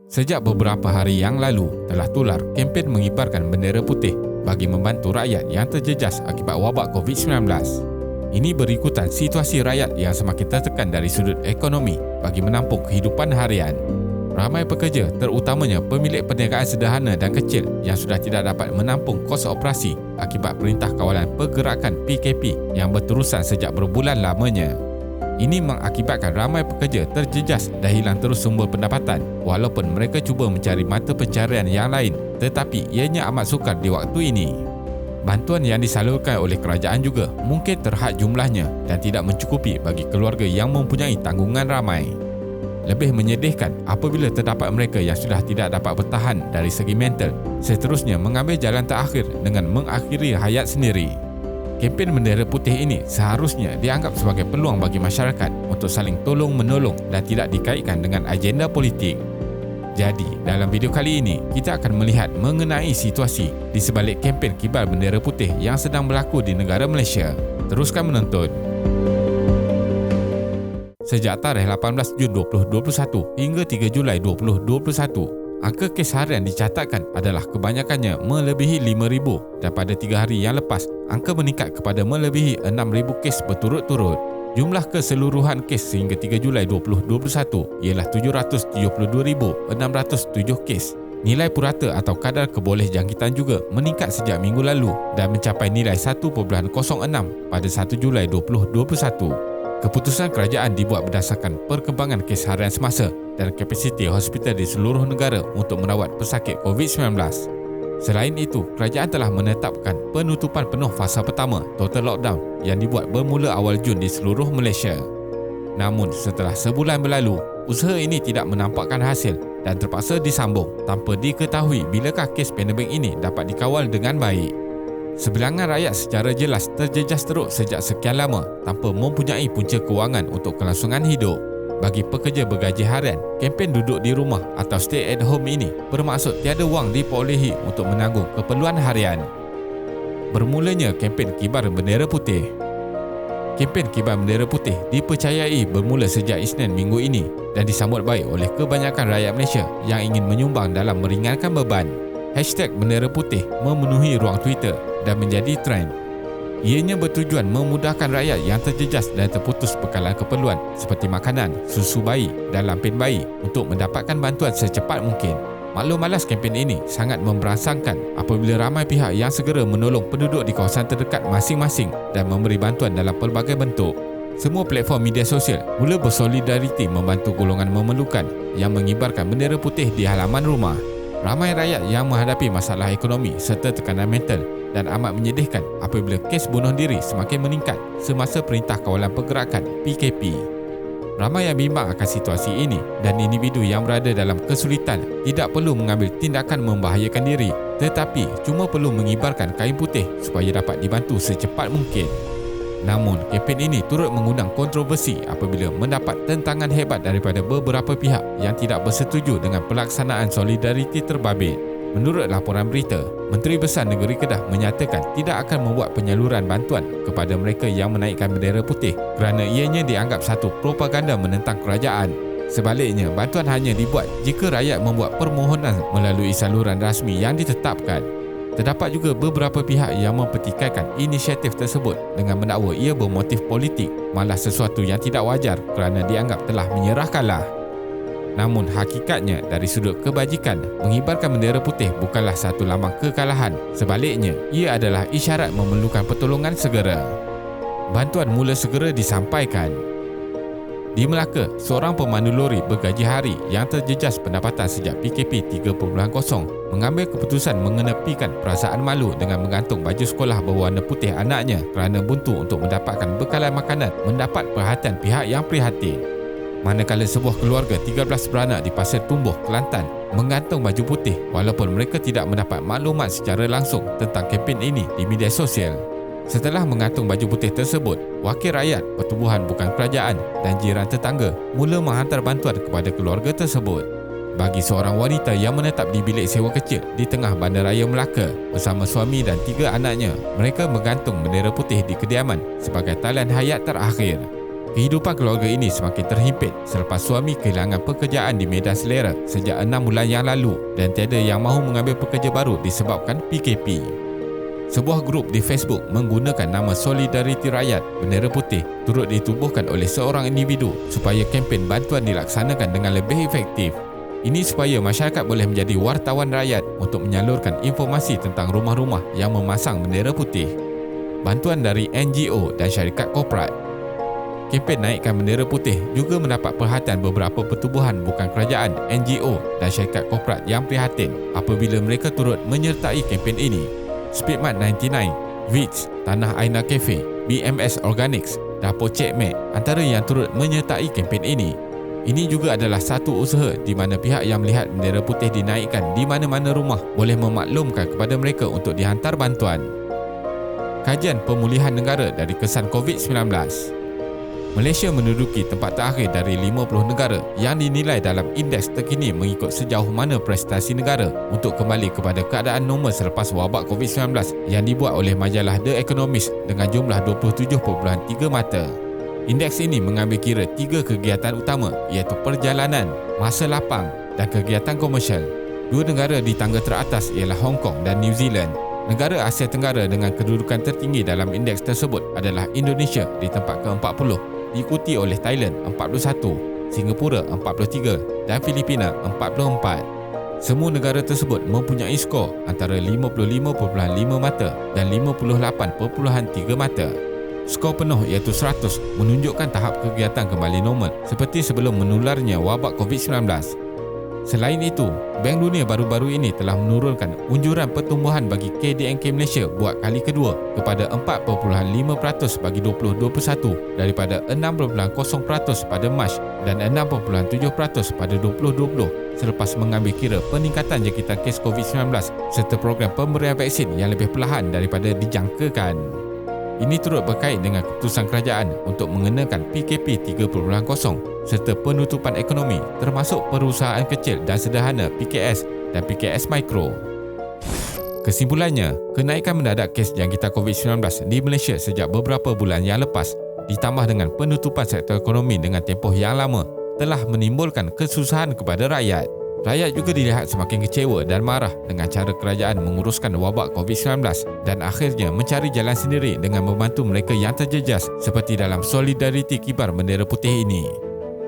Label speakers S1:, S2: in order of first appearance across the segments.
S1: Sejak beberapa hari yang lalu telah tular kempen mengibarkan bendera putih bagi membantu rakyat yang terjejas akibat wabak COVID-19. Ini berikutan situasi rakyat yang semakin tertekan dari sudut ekonomi bagi menampung kehidupan harian. Ramai pekerja, terutamanya pemilik perniagaan sederhana dan kecil yang sudah tidak dapat menampung kos operasi akibat Perintah Kawalan Pergerakan PKP yang berterusan sejak berbulan lamanya. Ini mengakibatkan ramai pekerja terjejas dan hilang terus sumber pendapatan walaupun mereka cuba mencari mata pencarian yang lain, tetapi ianya amat sukar di waktu ini. Bantuan yang disalurkan oleh kerajaan juga mungkin terhad jumlahnya dan tidak mencukupi bagi keluarga yang mempunyai tanggungan ramai. Lebih menyedihkan apabila terdapat mereka yang sudah tidak dapat bertahan dari segi mental, seterusnya mengambil jalan terakhir dengan mengakhiri hayat sendiri. Kempen bendera putih ini seharusnya dianggap sebagai peluang bagi masyarakat untuk saling tolong-menolong dan tidak dikaitkan dengan agenda politik. Jadi, dalam video kali ini, kita akan melihat mengenai situasi di sebalik kempen kibar bendera putih yang sedang berlaku di negara Malaysia. Teruskan menonton. Sejak tarikh 18 Jun 2021 hingga 3 Julai 2021, angka kes harian dicatatkan adalah kebanyakannya melebihi 5,000 dan pada 3 hari yang lepas, angka meningkat kepada melebihi 6,000 kes berturut-turut. Jumlah keseluruhan kes sehingga 3 Julai 2021 ialah 772,607 kes. Nilai purata atau kadar kebolehjangkitan juga meningkat sejak minggu lalu dan mencapai nilai 1.06 pada 1 Julai 2021. Keputusan kerajaan dibuat berdasarkan perkembangan kes harian semasa dan kapasiti hospital di seluruh negara untuk merawat pesakit COVID-19. Selain itu, kerajaan telah menetapkan penutupan penuh fasa pertama total lockdown yang dibuat bermula awal Jun di seluruh Malaysia. Namun, setelah sebulan berlalu, usaha ini tidak menampakkan hasil dan terpaksa disambung tanpa diketahui bilakah kes pandemik ini dapat dikawal dengan baik. Sebilangan rakyat secara jelas terjejas teruk sejak sekian lama tanpa mempunyai punca kewangan untuk kelangsungan hidup. Bagi pekerja bergaji harian, kempen duduk di rumah atau stay at home ini bermaksud tiada wang diperolehi untuk menanggung keperluan harian. Bermulanya kempen kibar bendera putih. Kempen kibar bendera putih dipercayai bermula sejak Isnin minggu ini dan disambut baik oleh kebanyakan rakyat Malaysia yang ingin menyumbang dalam meringankan beban. Hashtag bendera putih memenuhi ruang Twitter dan menjadi trend. Ianya bertujuan memudahkan rakyat yang terjejas dan terputus bekalan keperluan seperti makanan, susu bayi dan lampin bayi untuk mendapatkan bantuan secepat mungkin. Maklum malas kempen ini sangat memberangsangkan apabila ramai pihak yang segera menolong penduduk di kawasan terdekat masing-masing dan memberi bantuan dalam pelbagai bentuk. Semua platform media sosial mula bersolidariti membantu golongan memerlukan yang mengibarkan bendera putih di halaman rumah. Ramai rakyat yang menghadapi masalah ekonomi serta tekanan mental dan amat menyedihkan apabila kes bunuh diri semakin meningkat semasa Perintah Kawalan Pergerakan PKP. Ramai yang bimbang akan situasi ini dan individu yang berada dalam kesulitan tidak perlu mengambil tindakan membahayakan diri tetapi cuma perlu mengibarkan kain putih supaya dapat dibantu secepat mungkin. Namun, kempen ini turut mengundang kontroversi apabila mendapat tentangan hebat daripada beberapa pihak yang tidak bersetuju dengan pelaksanaan solidariti terbabit. Menurut laporan berita, Menteri Besar Negeri Kedah menyatakan tidak akan membuat penyaluran bantuan kepada mereka yang menaikkan bendera putih kerana ianya dianggap satu propaganda menentang kerajaan. Sebaliknya, bantuan hanya dibuat jika rakyat membuat permohonan melalui saluran rasmi yang ditetapkan. Terdapat juga beberapa pihak yang mempertikaikan inisiatif tersebut dengan mendakwa ia bermotif politik, malah sesuatu yang tidak wajar kerana dianggap telah menyerah kalah. Namun hakikatnya dari sudut kebajikan, mengibarkan bendera putih bukanlah satu lambang kekalahan. Sebaliknya, ia adalah isyarat memerlukan pertolongan segera. Bantuan mula segera disampaikan. Di Melaka, seorang pemandu lori bergaji hari yang terjejas pendapatan sejak PKP 3.0 mengambil keputusan mengenepikan perasaan malu dengan menggantung baju sekolah berwarna putih anaknya kerana buntu untuk mendapatkan bekalan makanan mendapat perhatian pihak yang prihatin. Manakala sebuah keluarga 13 beranak di Pasir Tumbuh, Kelantan menggantung baju putih walaupun mereka tidak mendapat maklumat secara langsung tentang kempen ini di media sosial. Setelah mengantung baju putih tersebut, wakil rakyat, pertubuhan bukan kerajaan dan jiran tetangga mula menghantar bantuan kepada keluarga tersebut. Bagi seorang wanita yang menetap di bilik sewa kecil di tengah bandaraya Melaka bersama suami dan 3 anaknya, mereka menggantung bendera putih di kediaman sebagai talian hayat terakhir. Kehidupan keluarga ini semakin terhimpit selepas suami kehilangan pekerjaan di medan selera sejak 6 bulan yang lalu dan tiada yang mahu mengambil pekerja baru disebabkan PKP. Sebuah grup di Facebook menggunakan nama Solidariti Rakyat Bendera Putih turut ditubuhkan oleh seorang individu supaya kempen bantuan dilaksanakan dengan lebih efektif. Ini supaya masyarakat boleh menjadi wartawan rakyat untuk menyalurkan informasi tentang rumah-rumah yang memasang bendera putih. Bantuan dari NGO dan syarikat korporat. Kempen naikkan bendera putih juga mendapat perhatian beberapa pertubuhan bukan kerajaan, NGO dan syarikat korporat yang prihatin apabila mereka turut menyertai kempen ini. Speedmart 99, Vitz, Tanah Aina Cafe, BMS Organics, Dapur Cik Mek antara yang turut menyertai kempen ini. Ini juga adalah satu usaha di mana pihak yang melihat bendera putih dinaikkan di mana-mana rumah boleh memaklumkan kepada mereka untuk dihantar bantuan. Kajian pemulihan negara dari kesan COVID-19. Malaysia menduduki tempat terakhir dari 50 negara yang dinilai dalam indeks terkini mengikut sejauh mana prestasi negara untuk kembali kepada keadaan normal selepas wabak COVID-19 yang dibuat oleh majalah The Economist dengan jumlah 27.3 mata. Indeks ini mengambil kira 3 kegiatan utama iaitu perjalanan, masa lapang dan kegiatan komersial. 2 negara di tangga teratas ialah Hong Kong dan New Zealand. Negara Asia Tenggara dengan kedudukan tertinggi dalam indeks tersebut adalah Indonesia di tempat ke-40, diikuti oleh Thailand 41, Singapura 43 dan Filipina 44. Semua negara tersebut mempunyai skor antara 55.5 mata dan 58.3 mata. Skor penuh iaitu 100 menunjukkan tahap kegiatan kembali normal seperti sebelum menularnya wabak COVID-19. Selain itu, Bank Dunia baru-baru ini telah menurunkan unjuran pertumbuhan bagi KDNK Malaysia buat kali kedua kepada 4.5% bagi 2021 daripada 6.0% pada Mac dan 6.7% pada 2020 selepas mengambil kira peningkatan jangkitan kes COVID-19 serta program pemberian vaksin yang lebih perlahan daripada dijangkakan. Ini turut berkait dengan keputusan kerajaan untuk mengenakan PKP 3.0 serta penutupan ekonomi termasuk perusahaan kecil dan sederhana PKS dan PKS Mikro. Kesimpulannya, kenaikan mendadak kes jangkitan COVID-19 di Malaysia sejak beberapa bulan yang lepas ditambah dengan penutupan sektor ekonomi dengan tempoh yang lama telah menimbulkan kesusahan kepada rakyat. Rakyat juga dilihat semakin kecewa dan marah dengan cara kerajaan menguruskan wabak COVID-19 dan akhirnya mencari jalan sendiri dengan membantu mereka yang terjejas seperti dalam Solidariti Kibar Bendera Putih ini.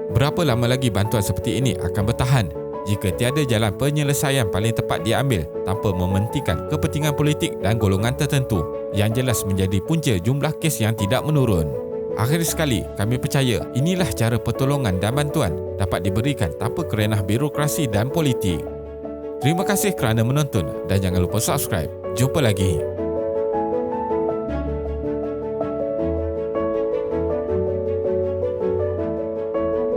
S1: Berapa lama lagi bantuan seperti ini akan bertahan jika tiada jalan penyelesaian paling tepat diambil tanpa mementingkan kepentingan politik dan golongan tertentu yang jelas menjadi punca jumlah kes yang tidak menurun. Akhir sekali, kami percaya inilah cara pertolongan dan bantuan dapat diberikan tanpa kerenah birokrasi dan politik. Terima kasih kerana menonton dan jangan lupa subscribe. Jumpa lagi.